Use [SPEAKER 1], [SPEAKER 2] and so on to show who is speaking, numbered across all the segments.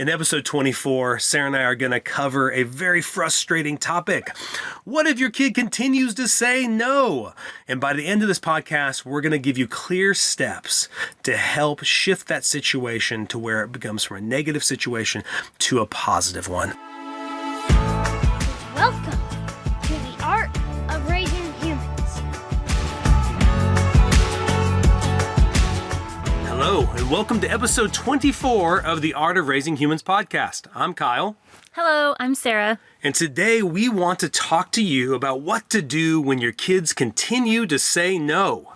[SPEAKER 1] In episode 24, Sarah and I are going to cover a very frustrating topic. What if your kid continues to say no? And by the end of this podcast, we're going to give you clear steps to help shift that situation to where it becomes from a negative situation to a positive one.
[SPEAKER 2] Welcome to the Art of Raising Humans.
[SPEAKER 1] Hello, and welcome to episode 24 of the Art of Raising Humans podcast. I'm Kyle.
[SPEAKER 3] Hello, I'm Sarah.
[SPEAKER 1] And today we want to talk to you about what to do when your kids continue to say no.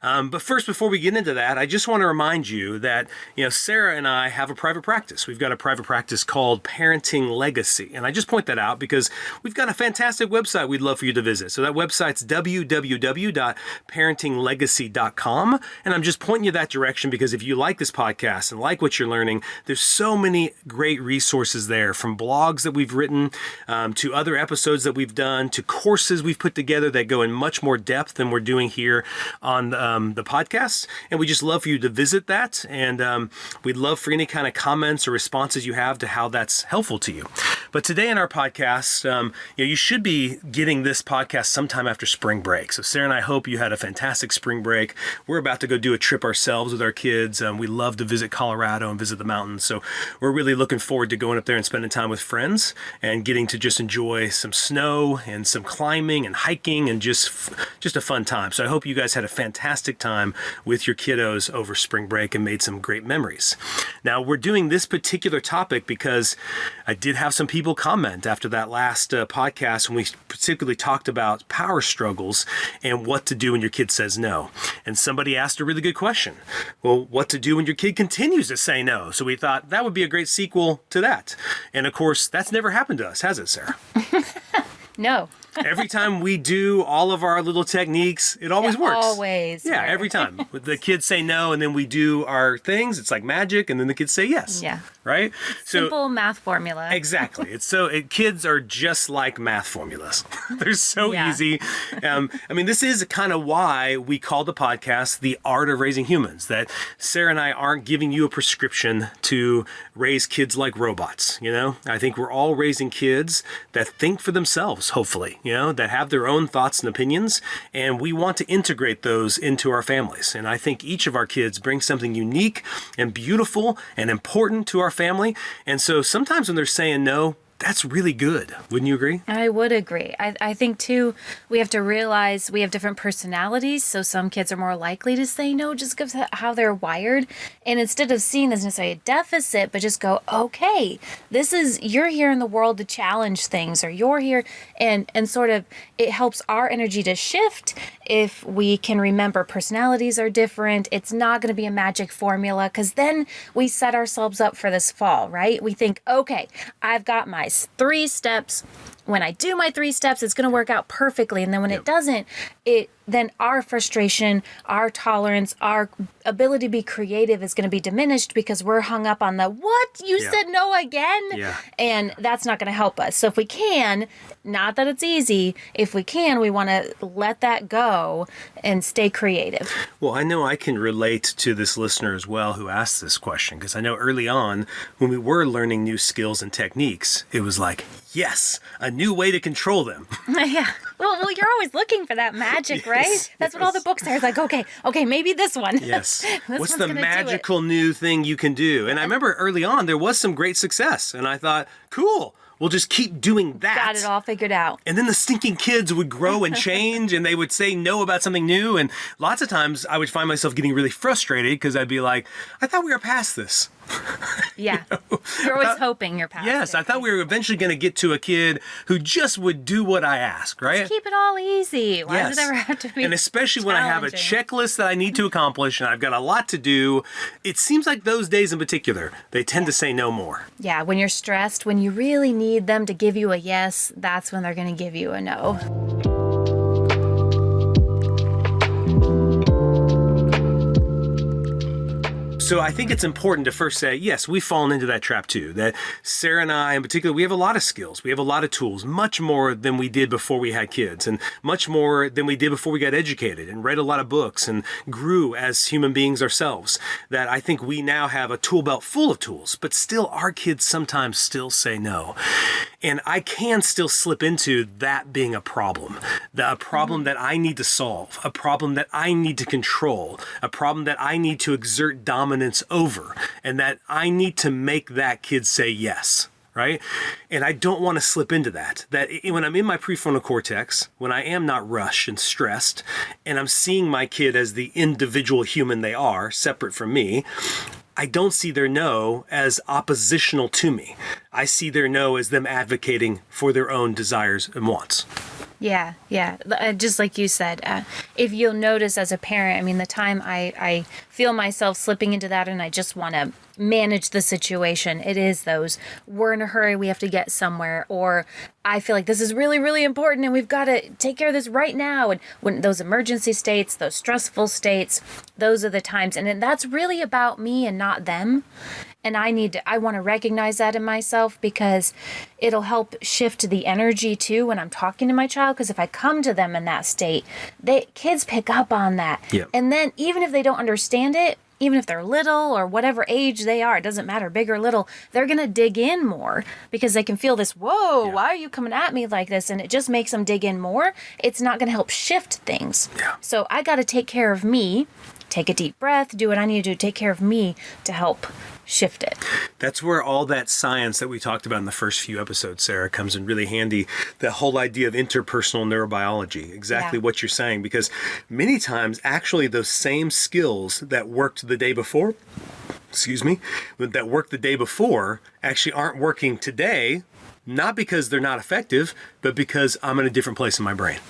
[SPEAKER 1] But first, before we get into that, I just want to remind you that, Sarah and I have a private practice. We've got a private practice called Parenting Legacy. And I just point that out because we've got a fantastic website we'd love for you to visit. So that website's www.parentinglegacy.com. And I'm just pointing you that direction because if you like this podcast and like what you're learning, there's so many great resources there, from blogs that we've written, to other episodes that we've done, to courses we've put together that go in much more depth than we're doing here on the podcast. And we just love for you to visit that. And we'd love for any kind of comments or responses you have to how that's helpful to you. But today in our podcast, you should be getting this podcast sometime after spring break. So Sarah and I hope you had a fantastic spring break. We're about to go do a trip ourselves with our kids. We love to visit Colorado and visit the mountains. So we're really looking forward to going up there and spending time with friends and getting to just enjoy some snow and some climbing and hiking and just a fun time. So I hope you guys had a fantastic time with your kiddos over spring break and made some great memories. Now, we're doing this particular topic because I did have some people comment after that last podcast when we particularly talked about power struggles and what to do when your kid says no. And somebody asked a really good question. Well, what to do when your kid continues to say no? So we thought that would be a great sequel to that. And of course, that's never happened to us, has it, Sarah?
[SPEAKER 3] No.
[SPEAKER 1] Every time we do all of our little techniques, it always works.
[SPEAKER 3] Always.
[SPEAKER 1] Yeah, every time. The kids say no, and then we do our things. It's like magic, and then the kids say yes.
[SPEAKER 3] Yeah.
[SPEAKER 1] Right?
[SPEAKER 3] Simple math formula.
[SPEAKER 1] Exactly. Kids are just like math formulas. They're so easy. This is kind of why we call the podcast The Art of Raising Humans, that Sarah and I aren't giving you a prescription to raise kids like robots. I think we're all raising kids that think for themselves, hopefully. That have their own thoughts and opinions, and we want to integrate those into our families. And I think each of our kids brings something unique and beautiful and important to our family. And so sometimes when they're saying no, that's really good. Wouldn't you agree?
[SPEAKER 3] I would agree. I think, too, we have to realize we have different personalities. So some kids are more likely to say no just because of how they're wired. And instead of seeing this necessarily a deficit, but just go, okay, you're here in the world to challenge things, or you're here. And sort of it helps our energy to shift if we can remember personalities are different. It's not going to be a magic formula, because then we set ourselves up for this fall, right? We think, okay, I've got my 3 steps. When I do my 3 steps, it's going to work out perfectly. And then when it doesn't, then our frustration, our tolerance, our ability to be creative is going to be diminished because we're hung up on what? You said no again?
[SPEAKER 1] Yeah.
[SPEAKER 3] And that's not going to help us. So if we can, not that it's easy, if we can, we want to let that go and stay creative.
[SPEAKER 1] Well, I know I can relate to this listener as well who asked this question, because I know early on when we were learning new skills and techniques, it was like, yes, a new way to control them.
[SPEAKER 3] Yeah. Well, you're always looking for that magic, right? That's what all the books are. It's like, okay, maybe this one.
[SPEAKER 1] Yes. What's the magical new thing you can do? And I remember early on, there was some great success. And I thought, cool, we'll just keep doing that.
[SPEAKER 3] Got it all figured out.
[SPEAKER 1] And then the stinking kids would grow and change, and they would say no about something new. And lots of times I would find myself getting really frustrated because I'd be like, I thought we were past this.
[SPEAKER 3] Yeah. You're always hoping you're past
[SPEAKER 1] Yes,
[SPEAKER 3] it.
[SPEAKER 1] I thought we were eventually going to get to a kid who just would do what I ask, right?
[SPEAKER 3] Just keep it all easy. Why does it ever have to be
[SPEAKER 1] And especially when I have a checklist that I need to accomplish and I've got a lot to do, it seems like those days in particular, they tend to say no more.
[SPEAKER 3] Yeah, when you're stressed, when you really need them to give you a yes, that's when they're going to give you a no.
[SPEAKER 1] So I think it's important to first say, yes, we've fallen into that trap too. That Sarah and I in particular, we have a lot of skills. We have a lot of tools, much more than we did before we had kids, and much more than we did before we got educated and read a lot of books and grew as human beings ourselves. That I think we now have a tool belt full of tools, but still our kids sometimes still say no. And I can still slip into that being a problem, a problem that I need to solve, a problem that I need to control, a problem that I need to exert dominance over, and that I need to make that kid say yes. Right? And I don't want to slip into that. That when I'm in my prefrontal cortex, when I am not rushed and stressed, and I'm seeing my kid as the individual human they are, separate from me, I don't see their no as oppositional to me. I see their no as them advocating for their own desires and wants.
[SPEAKER 3] Yeah. Just like you said, if you'll notice as a parent, I mean, the time I feel myself slipping into that and I just want to manage the situation, it is those, we're in a hurry, we have to get somewhere, or I feel like this is really, really important and we've got to take care of this right now. And when those emergency states, those stressful states, those are the times. And that's really about me and not them. And I want to recognize that in myself, because it'll help shift the energy too when I'm talking to my child. Because if I come to them in that state, kids pick up on that.
[SPEAKER 1] Yep.
[SPEAKER 3] And then even if they don't understand it, even if they're little or whatever age they are, it doesn't matter, big or little, they're going to dig in more because they can feel this, whoa, why are you coming at me like this? And it just makes them dig in more. It's not going to help shift things.
[SPEAKER 1] Yeah.
[SPEAKER 3] So I got to take care of me, take a deep breath, do what I need to do, take care of me to help shift it.
[SPEAKER 1] That's where all that science that we talked about in the first few episodes, Sarah, comes in really handy. The whole idea of interpersonal neurobiology, exactly what you're saying, because many times actually those same skills that worked the day before, that worked the day before actually aren't working today, not because they're not effective, but because I'm in a different place in my brain.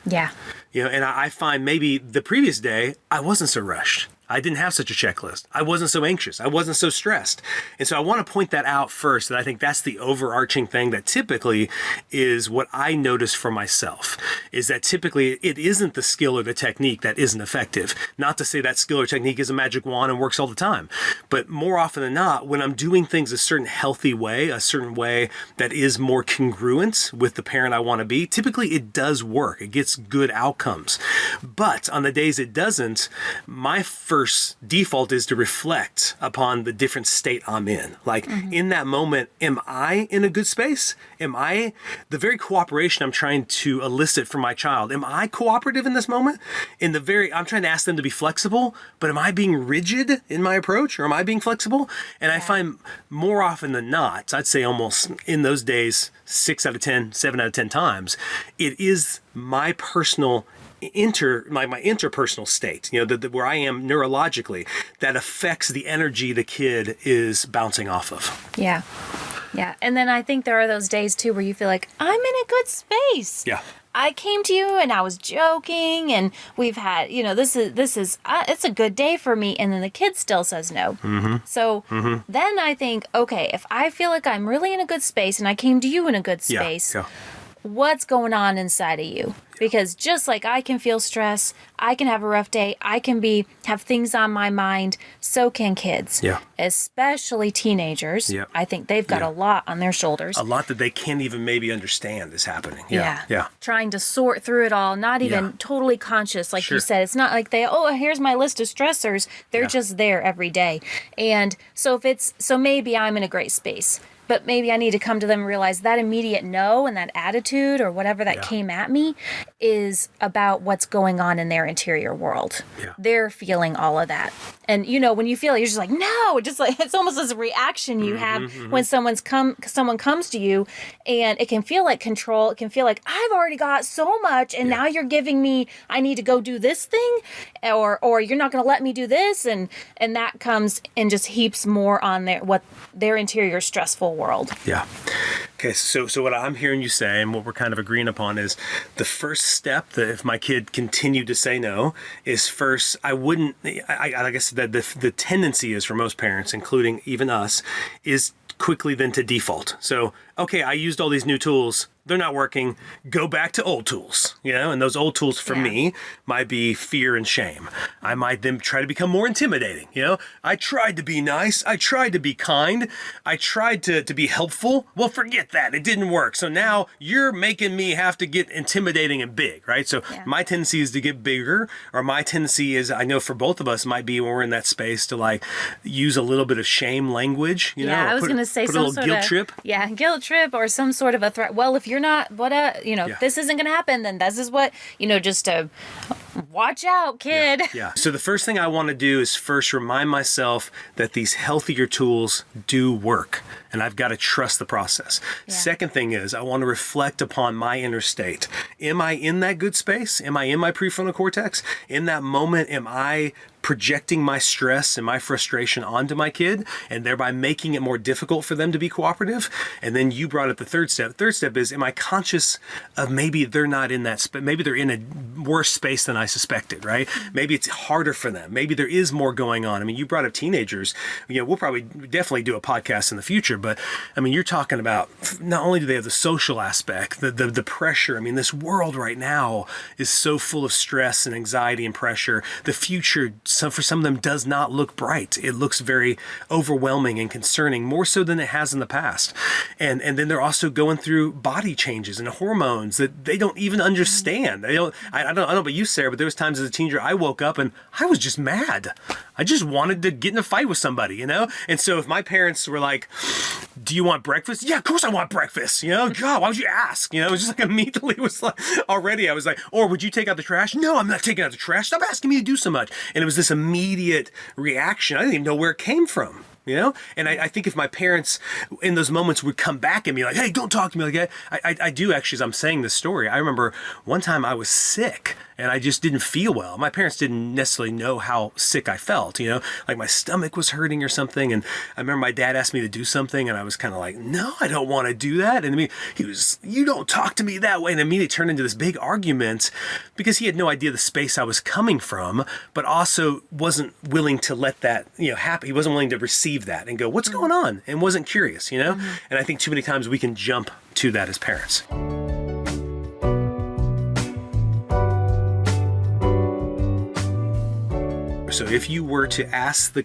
[SPEAKER 3] Yeah.
[SPEAKER 1] And I find maybe the previous day I wasn't so rushed. I didn't have such a checklist. I wasn't so anxious. I wasn't so stressed. And so I want to point that out first, that I think that's the overarching thing that typically is what I notice for myself, is that typically it isn't the skill or the technique that isn't effective. Not to say that skill or technique is a magic wand and works all the time, but more often than not, when I'm doing things a certain healthy way, a certain way that is more congruent with the parent I want to be, typically it does work. It gets good outcomes. But on the days it doesn't, my first default is to reflect upon the different state I'm in. Like in that moment, am I in a good space? Am I the very cooperation I'm trying to elicit from my child? Am I cooperative in this moment? I'm trying to ask them to be flexible, but am I being rigid in my approach, or am I being flexible? And I find more often than not, I'd say almost in those days, 6 out of 10, 7 out of 10 times, it is my personal my interpersonal state, where I am neurologically, that affects the energy the kid is bouncing off of.
[SPEAKER 3] Yeah. And then I think there are those days too where you feel like I'm in a good space.
[SPEAKER 1] Yeah.
[SPEAKER 3] I came to you and I was joking, and we've had, this is it's a good day for me. And then the kid still says no. So then I think, okay, if I feel like I'm really in a good space and I came to you in a good space, what's going on inside of you? Because just like I can feel stress, I can have a rough day, I can have things on my mind, so can kids.
[SPEAKER 1] Yeah.
[SPEAKER 3] Especially teenagers.
[SPEAKER 1] Yeah.
[SPEAKER 3] I think they've got a lot on their shoulders.
[SPEAKER 1] A lot that they can't even maybe understand is happening. Yeah.
[SPEAKER 3] Trying to sort through it all, not even totally conscious, like you said. It's not like here's my list of stressors. They're just there every day. And so maybe I'm in a great space. But maybe I need to come to them and realize that immediate no and that attitude or whatever that came at me is about what's going on in their interior world.
[SPEAKER 1] Yeah.
[SPEAKER 3] They're feeling all of that. And when you feel it, you're just like, no, just like it's almost as a reaction you have when someone comes to you, and it can feel like control. It can feel like I've already got so much and now you're giving me, I need to go do this thing, or you're not going to let me do this. And that comes and just heaps more on their interior stressful world.
[SPEAKER 1] Yeah. Okay, so what I'm hearing you say, and what we're kind of agreeing upon, is the first step that if my kid continued to say no, is first, I guess that the tendency is for most parents, including even us, is quickly then to default. So, okay, I used all these new tools. they're not working. Go back to old tools, and those old tools for me might be fear and shame. I might then try to become more intimidating. I tried to be nice. I tried to be kind. I tried to be helpful. Well, forget that. It didn't work. So now you're making me have to get intimidating and big, right? So my tendency is to get bigger, or my tendency is, I know for both of us, might be when we're in that space to like use a little bit of shame language,
[SPEAKER 3] I was going to say
[SPEAKER 1] some sort of guilt trip.
[SPEAKER 3] Yeah, guilt trip or some sort of a threat. Well, if you're not, if this isn't going to happen, then this is what, just to watch out, kid.
[SPEAKER 1] Yeah. So the first thing I want to do is first remind myself that these healthier tools do work, and I've got to trust the process. Yeah. Second thing is I want to reflect upon my inner state. Am I in that good space? Am I in my prefrontal cortex? In that moment, am I projecting my stress and my frustration onto my kid and thereby making it more difficult for them to be cooperative? And then you brought up the third step. The third step is, am I conscious of maybe they're not in that space? Maybe they're in a worse space than I suspected, right? Maybe it's harder for them. Maybe there is more going on. I mean, you brought up teenagers. We'll probably definitely do a podcast in the future, but I mean, you're talking about not only do they have the social aspect, the pressure. I mean, this world right now is so full of stress and anxiety and pressure. The future, for some of them, does not look bright. It looks very overwhelming and concerning, more so than it has in the past. And then they're also going through body changes and hormones that they don't even understand. I don't know about you, Sarah, but there was times as a teenager I woke up and I was just mad. I just wanted to get in a fight with somebody, And so if my parents were like, do you want breakfast? Yeah, of course I want breakfast. God, why would you ask? It was just like immediately was like, already I was like, or would you take out the trash? No, I'm not taking out the trash. Stop asking me to do so much. And it was this immediate reaction. I didn't even know where it came from. And I think if my parents in those moments would come back and be like, hey, don't talk to me like that. I do actually, as I'm saying this story, I remember one time I was sick and I just didn't feel well. My parents didn't necessarily know how sick I felt, like my stomach was hurting or something. And I remember my dad asked me to do something and I was kind of like, no, I don't want to do that. And he was, you don't talk to me that way. And immediately turned into this big argument because he had no idea the space I was coming from, but also wasn't willing to let that, happen. He wasn't willing to receive that and go, what's going on? And wasn't curious, And I think too many times we can jump to that as parents. So if you were to ask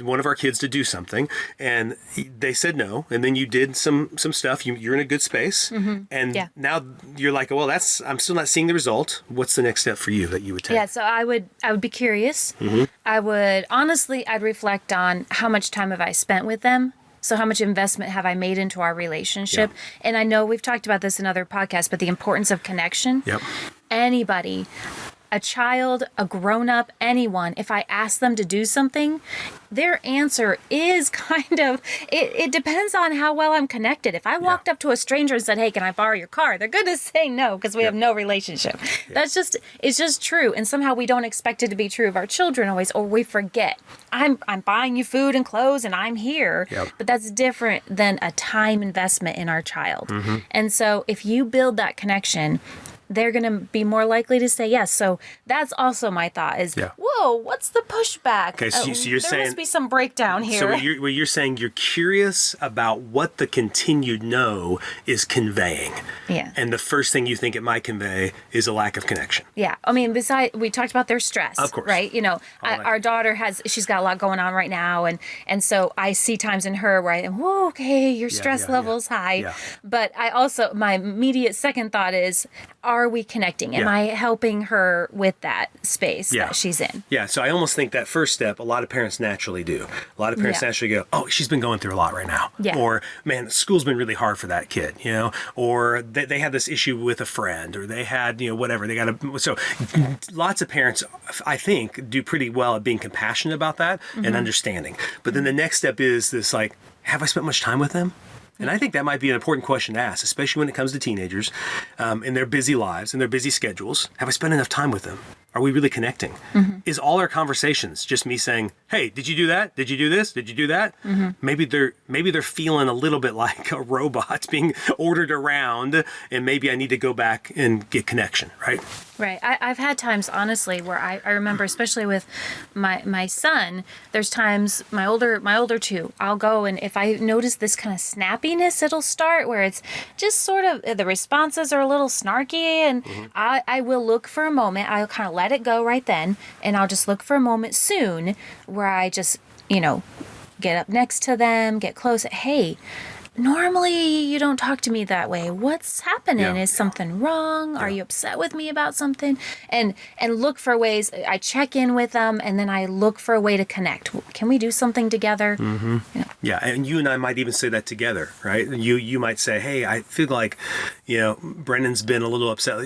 [SPEAKER 1] one of our kids to do something and they said no, and then you did some stuff, you're in a good space, and now you're like, well, I'm still not seeing the result. What's the next step for you that you would take?
[SPEAKER 3] Yeah, so I would be curious. I would I'd reflect on how much time have I spent with them. So how much investment have I made into our relationship? Yeah. And I know we've talked about this in other podcasts, but the importance of connection.
[SPEAKER 1] Yep.
[SPEAKER 3] Anybody, a child, a grown-up, anyone, if I ask them to do something, their answer is kind of, it depends on how well I'm connected. If I walked up to a stranger and said, hey, can I borrow your car? They're going to say no because we have no relationship. Yeah. It's just true. And somehow we don't expect it to be true of our children always, or we forget. I'm buying you food and clothes and I'm here. Yep. But that's different than a time investment in our child. And so if you build that connection, they're going to be more likely to say yes. So that's also my thought is, whoa, what's the pushback?
[SPEAKER 1] Okay, so you're saying...
[SPEAKER 3] There must be some breakdown here.
[SPEAKER 1] So what you're saying, you're curious about what the continued no is conveying.
[SPEAKER 3] Yeah.
[SPEAKER 1] And the first thing you think it might convey is a lack of connection.
[SPEAKER 3] Yeah. I mean, we talked about their stress.
[SPEAKER 1] Of course.
[SPEAKER 3] Right? Our daughter she's got a lot going on right now. And so I see times in her where I am, whoa, okay, your stress level's high. Yeah. But my immediate second thought is, are we connecting? Am I helping her with that space that she's in?
[SPEAKER 1] Yeah, so I almost think that first step, a lot of parents naturally do. A lot of parents naturally go, oh, she's been going through a lot right now. Yeah. Or, man, school's been really hard for that kid, Or they had this issue with a friend, or they had, whatever. So lots of parents, I think, do pretty well at being compassionate about that and understanding. But then the next step is this, like, have I spent much time with them? And I think that might be an important question to ask, especially when it comes to teenagers in their busy lives and their busy schedules. Have I spent enough time with them? Are we really connecting? Is all our conversations just me saying, hey, did you do that? Did you do this? Did you do that? Maybe they're feeling a little bit like a robot being ordered around, and maybe I need to go back and get connection, right?
[SPEAKER 3] Right. I've had times, honestly, where I remember, especially with my son, there's times, my older two, I'll go, and if I notice this kind of snappiness, it'll start where it's just sort of, the responses are a little snarky, and I will look for a moment. I'll kind of let it go right then, and I'll just look for a moment soon where I just, get up next to them, get close. Hey, normally you don't talk to me that way. What's happening? Is something wrong? Are you upset with me about something? And look for ways. I check in with them, and then I look for a way to connect. Can we do something together?
[SPEAKER 1] Yeah, and you and I might even say that together, right? You might say, hey, I feel like, Brennan's been a little upset.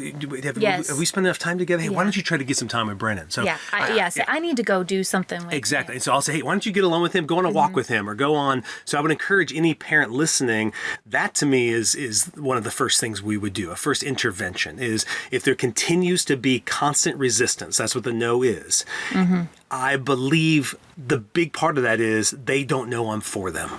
[SPEAKER 1] Have we spent enough time together? Hey, why don't you try to get some time with Brennan? So
[SPEAKER 3] I need to go do something with
[SPEAKER 1] exactly.
[SPEAKER 3] him.
[SPEAKER 1] And so I'll say, hey, why don't you get alone with him? Go on a walk with him, or go on. So I would encourage any parent listening. That to me is one of the first things we would do. A first intervention is if there continues to be constant resistance. That's what the no is. I believe the big part of that is they don't know I'm for them,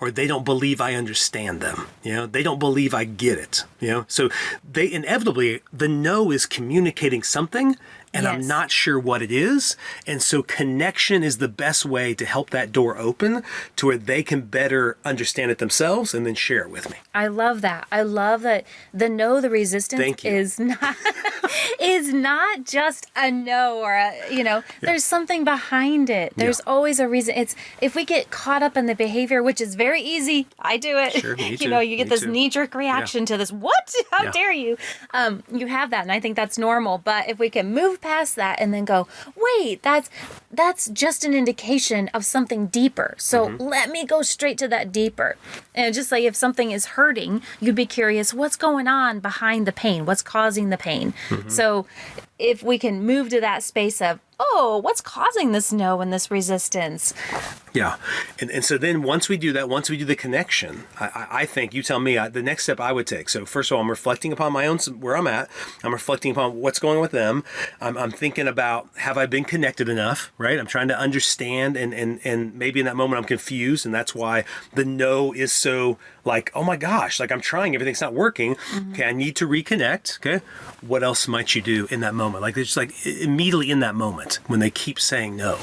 [SPEAKER 1] or they don't believe I understand them, they don't believe I get it, So they inevitably, the no is communicating something, and I'm not sure what it is. And so connection is the best way to help that door open to where they can better understand it themselves and then share it with me.
[SPEAKER 3] I love that. I love that the resistance is not just a no or there's something behind it. There's always a reason. It's if we get caught up in the behavior, which is very easy. I do it.
[SPEAKER 1] Sure, me too.
[SPEAKER 3] You get this knee-jerk reaction to this. What? How dare you? You have that, and I think that's normal. But if we can move past that and then go, wait, that's just an indication of something deeper. So let me go straight to that deeper. And just like if something is hurting, you'd be curious, what's going on behind the pain? What's causing the pain? So if we can move to that space of, what's causing this no and this resistance?
[SPEAKER 1] Yeah. And so then once we do that, once we do the connection, I think, you tell me, the next step I would take. So first of all, I'm reflecting upon my own, where I'm at. I'm reflecting upon what's going on with them. I'm thinking about, have I been connected enough, right? I'm trying to understand, and maybe in that moment I'm confused, and that's why the no is so like, oh my gosh, like I'm trying, everything's not working. Okay, I need to reconnect. Okay, what else might you do in that moment? Like, it's like immediately in that moment when they keep saying no,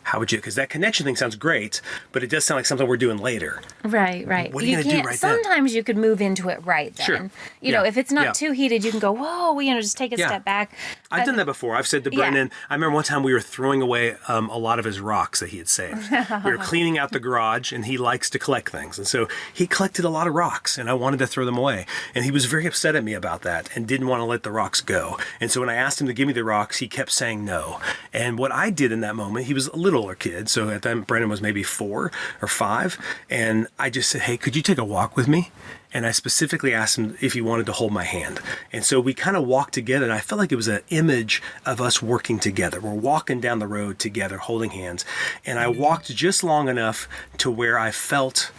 [SPEAKER 1] how would you, because that connection thing sounds great, but it does sound like something we're doing later.
[SPEAKER 3] Right.
[SPEAKER 1] What are you going to do right then?
[SPEAKER 3] Sometimes you could move into it right then.
[SPEAKER 1] Sure.
[SPEAKER 3] If it's not too heated, you can go, whoa, just take a step back.
[SPEAKER 1] I've done that before. I've said to Brendan, I remember one time we were throwing away a lot of his rocks that he had saved. We were cleaning out the garage, and he likes to collect things. And so he collected a lot of rocks, and I wanted to throw them away. And he was very upset at me about that and didn't want to let the rocks go. And so when I asked him to give me the rocks, he kept saying no. And what I did in that moment, he was a little older kid, so at that time Brendan was maybe 4 or 5, and I just said, hey, could you take a walk with me? And I specifically asked him if he wanted to hold my hand. And so we kind of walked together, and I felt like it was an image of us working together. We're walking down the road together, holding hands. And I walked just long enough to where I felt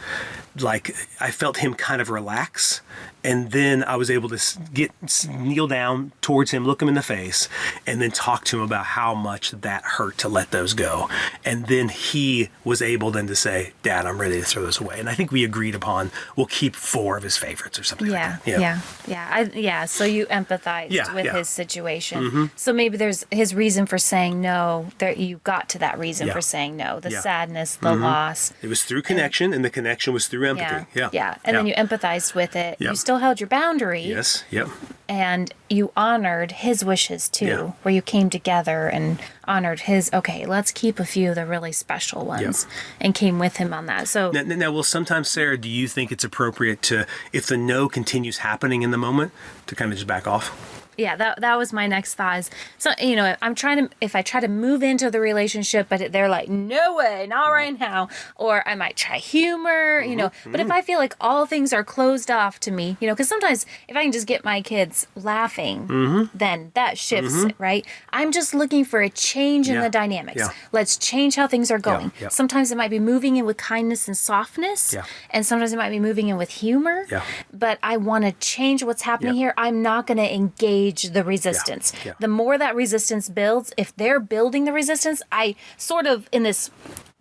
[SPEAKER 1] him kind of relax. And then I was able to kneel down towards him, look him in the face, and then talk to him about how much that hurt to let those go. And then he was able then to say, Dad, I'm ready to throw those away. And I think we agreed upon, we'll keep 4 of his favorites or something like that. Yeah.
[SPEAKER 3] So you empathized with his situation. So maybe there's his reason for saying no, that you got to that reason for saying no, the sadness, the loss.
[SPEAKER 1] It was through connection, and the connection was through empathy.
[SPEAKER 3] And then you empathized with it.
[SPEAKER 1] Yeah.
[SPEAKER 3] You still held your boundary.
[SPEAKER 1] Yes. Yep.
[SPEAKER 3] And you honored his wishes too, where you came together and honored his, okay, let's keep a few of the really special ones, and came with him on that. So
[SPEAKER 1] now, well, sometimes, Sarah, do you think it's appropriate to, if the no continues happening in the moment, to kind of just back off?
[SPEAKER 3] Yeah, that was my next thought. Is, so, if I try to move into the relationship, but they're like, no way, not right now. Or I might try humor, But if I feel like all things are closed off to me, because sometimes if I can just get my kids laughing, then that shifts it, right? I'm just looking for a change in the dynamics.
[SPEAKER 1] Yeah.
[SPEAKER 3] Let's change how things are going.
[SPEAKER 1] Yeah.
[SPEAKER 3] Sometimes it might be moving in with kindness and softness. Yeah. And sometimes it might be moving in with humor. Yeah. But I want to change what's happening here. I'm not going to engage the resistance. The more that resistance builds, if they're building the resistance, I sort of in this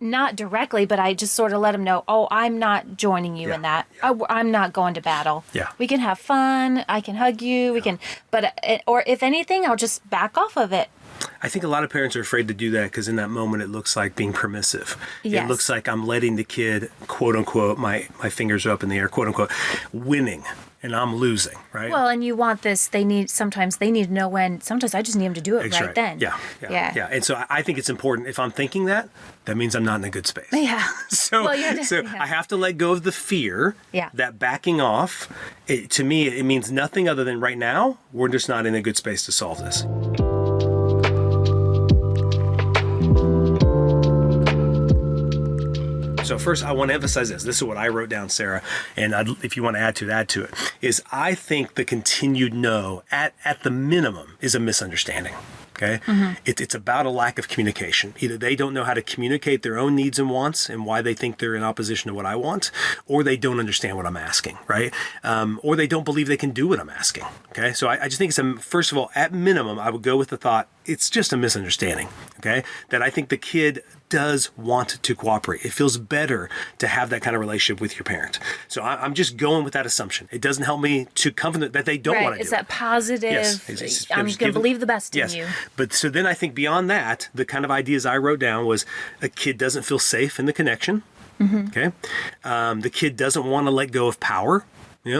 [SPEAKER 3] not directly, but I just sort of let them know, oh, I'm not joining you in that. I'm not going to battle.
[SPEAKER 1] Yeah.
[SPEAKER 3] We can have fun. I can hug you. We can, but, or if anything, I'll just back off of it.
[SPEAKER 1] I think a lot of parents are afraid to do that because in that moment it looks like being permissive.
[SPEAKER 3] Yes.
[SPEAKER 1] It looks like I'm letting the kid, quote unquote, my fingers are up in the air, quote unquote, winning, and I'm losing, right?
[SPEAKER 3] Well, and you want this, sometimes they need to know when, sometimes I just need them to do it right then.
[SPEAKER 1] Yeah. And so I think it's important, if I'm thinking that means I'm not in a good space.
[SPEAKER 3] Yeah.
[SPEAKER 1] So, I have to let go of the fear, that backing off, to me, it means nothing other than right now, we're just not in a good space to solve this. So first, I want to emphasize this. This is what I wrote down, Sarah, and if you want to add to it, is I think the continued no, at the minimum, is a misunderstanding. Okay? Mm-hmm. It's about a lack of communication. Either they don't know how to communicate their own needs and wants and why they think they're in opposition to what I want, or they don't understand what I'm asking, right? Or they don't believe they can do what I'm asking. Okay? So I just think it's first of all, at minimum, I would go with the thought, it's just a misunderstanding. Okay? That I think the kid does want to cooperate. It feels better to have that kind of relationship with your parent. So I'm just going with that assumption. It doesn't help me to comfort that they don't want to do it.
[SPEAKER 3] It's that positive,
[SPEAKER 1] yes.
[SPEAKER 3] I'm going to believe the best in you.
[SPEAKER 1] But so then I think beyond that, the kind of ideas I wrote down was a kid doesn't feel safe in the connection. Mm-hmm. Okay. The kid doesn't want to let go of power.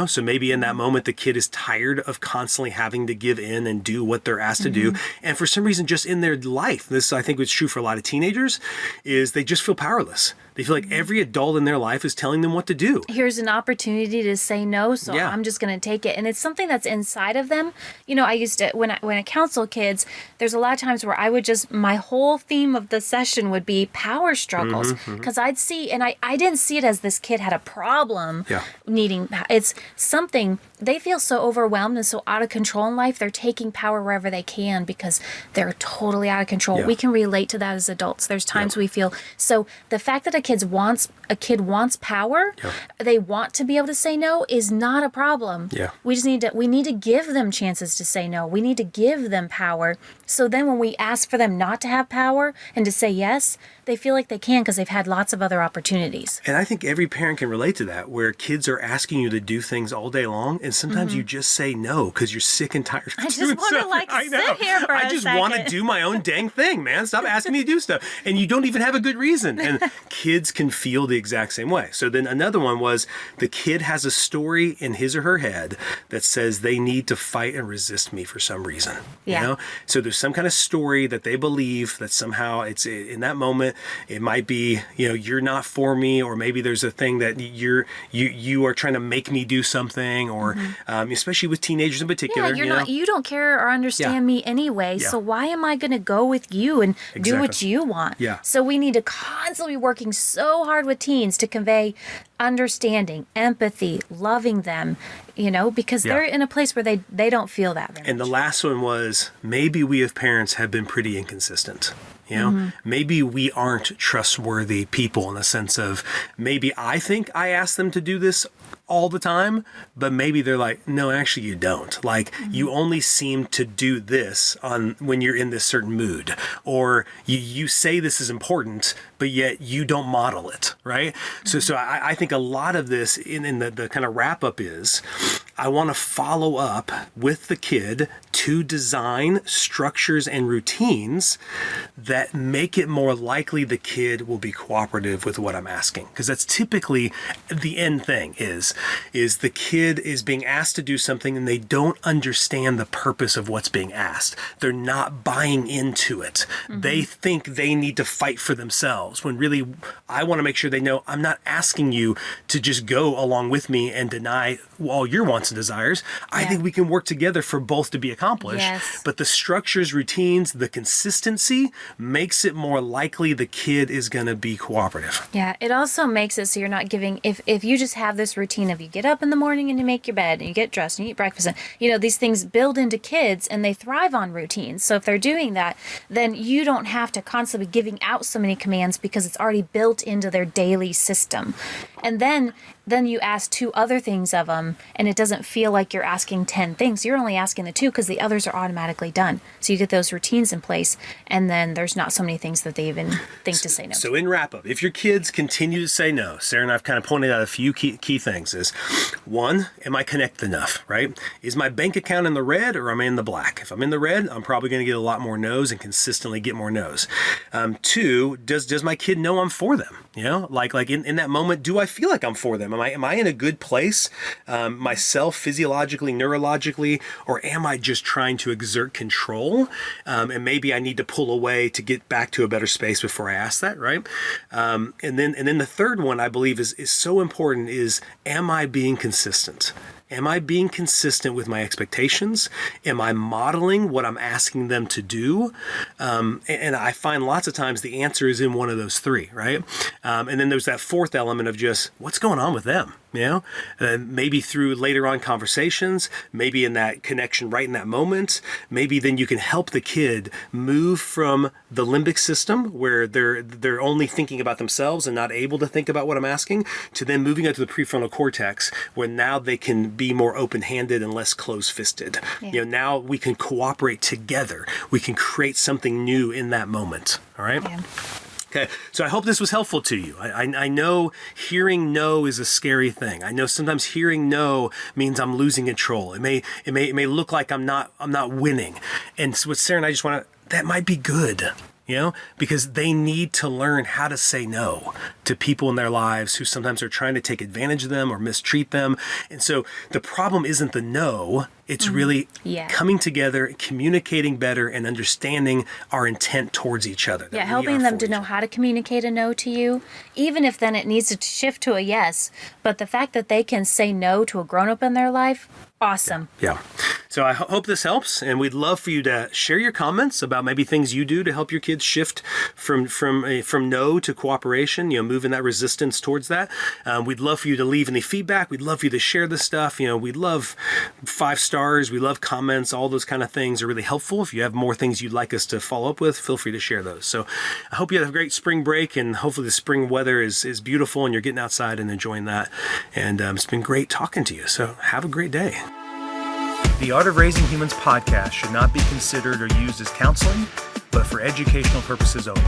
[SPEAKER 1] So maybe in that moment, the kid is tired of constantly having to give in and do what they're asked to do. And for some reason, just in their life, this I think is true for a lot of teenagers, is they just feel powerless. They feel like every adult in their life is telling them what to do.
[SPEAKER 3] Here's an opportunity to say no, so I'm just going to take it. And it's something that's inside of them. I used to, when I counsel kids, there's a lot of times where I would my whole theme of the session would be power struggles. Because I'd see, and I didn't see it as this kid had a problem needing, it's something, they feel so overwhelmed and so out of control in life, they're taking power wherever they can because they're totally out of control. We can relate to that as adults. There's times we feel, so the fact that a kid wants power, they want to be able to say no is not a problem. We just need to give them chances to say no. We need to give them power. So then when we ask for them not to have power and to say yes, they feel like they can because they've had lots of other opportunities.
[SPEAKER 1] And I think every parent can relate to that, where kids are asking you to do things all day long, and sometimes you just say no because you're sick and tired of doing stuff.
[SPEAKER 3] I just want to sit here for a second.
[SPEAKER 1] I just want to do my own dang thing, man. Stop asking me to do stuff. And you don't even have a good reason. And kids can feel the exact same way. So then another one was the kid has a story in his or her head that says they need to fight and resist me for some reason. So there's some kind of story that they believe that somehow it's in that moment. It might be, you're not for me, or maybe there's a thing that you are trying to make me do something, or especially with teenagers in particular.
[SPEAKER 3] You don't care or understand me anyway. So why am I going to go with you and do what you want? So we need to constantly be working so hard with teens to convey understanding, empathy, loving them, because they're in a place where they don't feel that very much.
[SPEAKER 1] And the last one was, maybe we as parents have been pretty inconsistent. Maybe we aren't trustworthy people in the sense of, maybe I think I ask them to do this all the time, but maybe they're like, no, actually you don't. Like, you only seem to do this when you're in this certain mood, or you say this is important, but yet you don't model it, right? So I think a lot of this in the kind of wrap up is, I want to follow up with the kid to design structures and routines that make it more likely the kid will be cooperative with what I'm asking. Because that's typically the end thing is the kid is being asked to do something and they don't understand the purpose of what's being asked. They're not buying into it. They think they need to fight for themselves, when really I want to make sure they know I'm not asking you to just go along with me and deny all your wants and desires. I think we can work together for both to be accomplished. But the structures, routines, the consistency makes it more likely the kid is going to be cooperative.
[SPEAKER 3] It also makes it so you're not giving, if you just have this routine of you get up in the morning and you make your bed and you get dressed and you eat breakfast, and these things build into kids and they thrive on routines. So if they're doing that, then you don't have to constantly be giving out so many commands because it's already built into their daily system. And then then you ask 2 other things of them, and it doesn't feel like you're asking 10 things. You're only asking the 2 because the others are automatically done. So you get those routines in place, and then there's not so many things that they even think to say no to.
[SPEAKER 1] So in wrap up, if your kids continue to say no, Sarah and I've kind of pointed out a few key things is, 1, am I connected enough, right? Is my bank account in the red or am I in the black? If I'm in the red, I'm probably going to get a lot more no's and consistently get more no's. 2, does my kid know I'm for them? You know, like in that moment, do I feel like I'm for them? Am I in a good place, myself, physiologically, neurologically, or am I just trying to exert control? And maybe I need to pull away to get back to a better space before I ask that, right? And then the third one I believe is so important is, am I being consistent? Am I being consistent with my expectations? Am I modeling what I'm asking them to do? And I find lots of times the answer is in one of those 3, right? And then there's that 4th element of just what's going on with them, you know? Maybe through later on conversations, maybe in that connection right in that moment, maybe then you can help the kid move from the limbic system where they're only thinking about themselves and not able to think about what I'm asking, to then moving out to the prefrontal cortex where now they can be more open-handed and less close-fisted.
[SPEAKER 3] Yeah.
[SPEAKER 1] You know, now we can cooperate together. We can create something new in that moment. All right?
[SPEAKER 3] Yeah.
[SPEAKER 1] Okay, so I hope this was helpful to you. I know hearing no is a scary thing. I know sometimes hearing no means I'm losing control. It may look like I'm not winning. And so with Sarah and I just want to, that might be good. You know, because they need to learn how to say no to people in their lives who sometimes are trying to take advantage of them or mistreat them. And so the problem isn't the no, it's really coming together, communicating better, and understanding our intent towards each other.
[SPEAKER 3] Yeah, helping them to know how to communicate a no to you, even if then it needs to shift to a yes. But the fact that they can say no to a grown-up in their life, awesome.
[SPEAKER 1] Yeah. So I hope this helps, and we'd love for you to share your comments about maybe things you do to help your kids shift from no to cooperation, you know, moving that resistance towards that. We'd love for you to leave any feedback. We'd love for you to share this stuff. You know, we'd love 5 stars. We love comments. All those kind of things are really helpful. If you have more things you'd like us to follow up with, feel free to share those. So I hope you have a great spring break, and hopefully the spring weather is beautiful and you're getting outside and enjoying that. And it's been great talking to you. So have a great day. The Art of Raising Humans podcast should not be considered or used as counseling, but for educational purposes only.